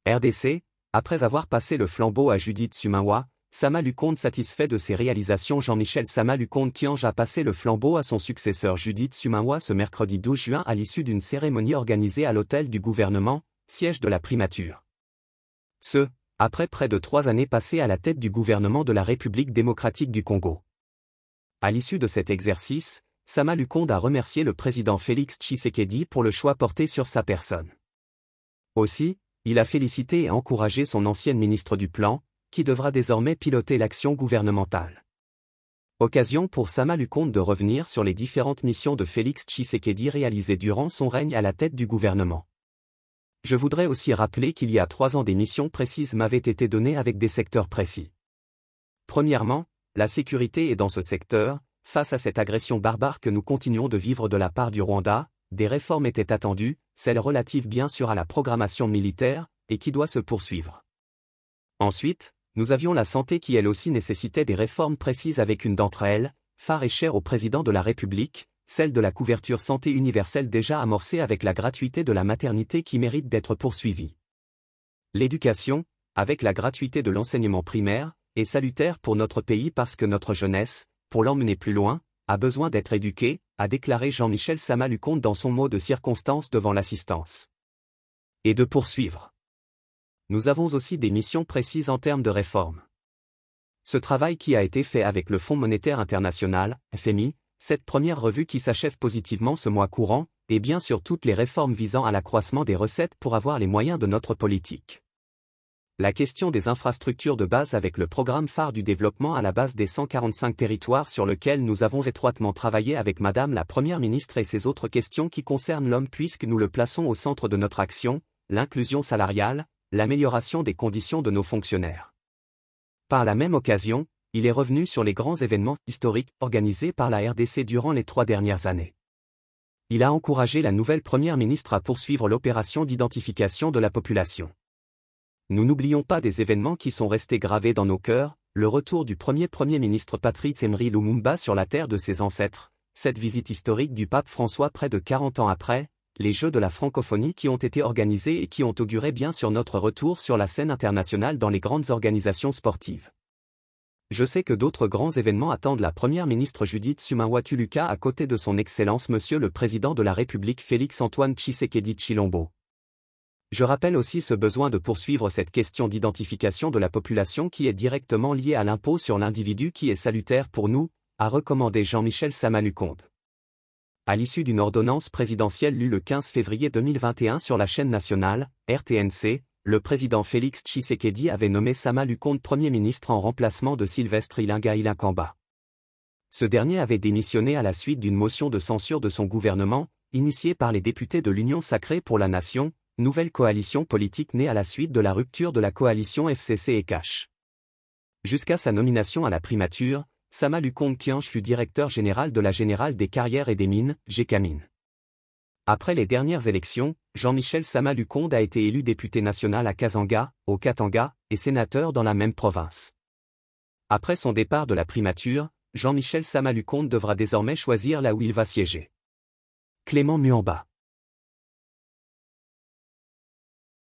RDC, après avoir passé le flambeau à Judith Suminwa, Sama Lukonde satisfait de ses réalisations. Jean-Michel Sama Lukonde Kyenge a passé le flambeau à son successeur Judith Suminwa ce mercredi 12 juin à l'issue d'une cérémonie organisée à l'hôtel du gouvernement, siège de la primature. Après près de 3 années passées à la tête du gouvernement de la République démocratique du Congo. À l'issue de cet exercice, Sama Lukonde a remercié le président Félix Tshisekedi pour le choix porté sur sa personne. Aussi, il a félicité et encouragé son ancienne ministre du Plan, qui devra désormais piloter l'action gouvernementale. Occasion pour Sama Lukonde de revenir sur les différentes missions de Félix Tshisekedi réalisées durant son règne à la tête du gouvernement. Je voudrais aussi rappeler qu'il y a 3 ans des missions précises m'avaient été données avec des secteurs précis. Premièrement, la sécurité est dans ce secteur, face à cette agression barbare que nous continuons de vivre de la part du Rwanda, des réformes étaient attendues, celles relatives bien sûr à la programmation militaire, et qui doit se poursuivre. Ensuite, nous avions la santé qui elle aussi nécessitait des réformes précises avec une d'entre elles, phare et chère au président de la République, celle de la couverture santé universelle déjà amorcée avec la gratuité de la maternité qui mérite d'être poursuivie. L'éducation, avec la gratuité de l'enseignement primaire, est salutaire pour notre pays parce que notre jeunesse, pour l'emmener plus loin, a besoin d'être éduquée, a déclaré Jean-Michel Sama Lukonde dans son mot de circonstance devant l'assistance. Et de poursuivre. Nous avons aussi des missions précises en termes de réforme. Ce travail qui a été fait avec le Fonds monétaire international, FMI, cette première revue qui s'achève positivement ce mois courant, et bien sûr toutes les réformes visant à l'accroissement des recettes pour avoir les moyens de notre politique. La question des infrastructures de base avec le programme phare du développement à la base des 145 territoires sur lequel nous avons étroitement travaillé avec Madame la Première ministre et ces autres questions qui concernent l'homme puisque nous le plaçons au centre de notre action, l'inclusion salariale, l'amélioration des conditions de nos fonctionnaires. Par la même occasion, il est revenu sur les grands événements historiques organisés par la RDC durant les 3 dernières années. Il a encouragé la nouvelle Première ministre à poursuivre l'opération d'identification de la population. Nous n'oublions pas des événements qui sont restés gravés dans nos cœurs, le retour du Premier ministre Patrice Emery Lumumba sur la terre de ses ancêtres, cette visite historique du pape François près de 40 ans après, les Jeux de la francophonie qui ont été organisés et qui ont auguré bien sur notre retour sur la scène internationale dans les grandes organisations sportives. Je sais que d'autres grands événements attendent la Première ministre Judith Suminwa Tuluka à côté de son Excellence Monsieur le Président de la République Félix-Antoine Tshisekedi Tshilombo. Je rappelle aussi ce besoin de poursuivre cette question d'identification de la population qui est directement liée à l'impôt sur l'individu qui est salutaire pour nous, a recommandé Jean-Michel Sama Lukonde. À l'issue d'une ordonnance présidentielle lue le 15 février 2021 sur la chaîne nationale, RTNC, le président Félix Tshisekedi avait nommé Sama Lukonde Premier ministre en remplacement de Sylvestre Ilinga Ilakamba. Ce dernier avait démissionné à la suite d'une motion de censure de son gouvernement, initiée par les députés de l'Union sacrée pour la nation, nouvelle coalition politique née à la suite de la rupture de la coalition FCC et CACH. Jusqu'à sa nomination à la primature, Sama Lukonde Kyenge fut directeur général de la Générale des Carrières et des Mines, GECAMINE. Après les dernières élections, Jean-Michel Sama Lukonde a été élu député national à Kazanga, au Katanga, et sénateur dans la même province. Après son départ de la primature, Jean-Michel Sama Lukonde devra désormais choisir là où il va siéger. Clément Muamba.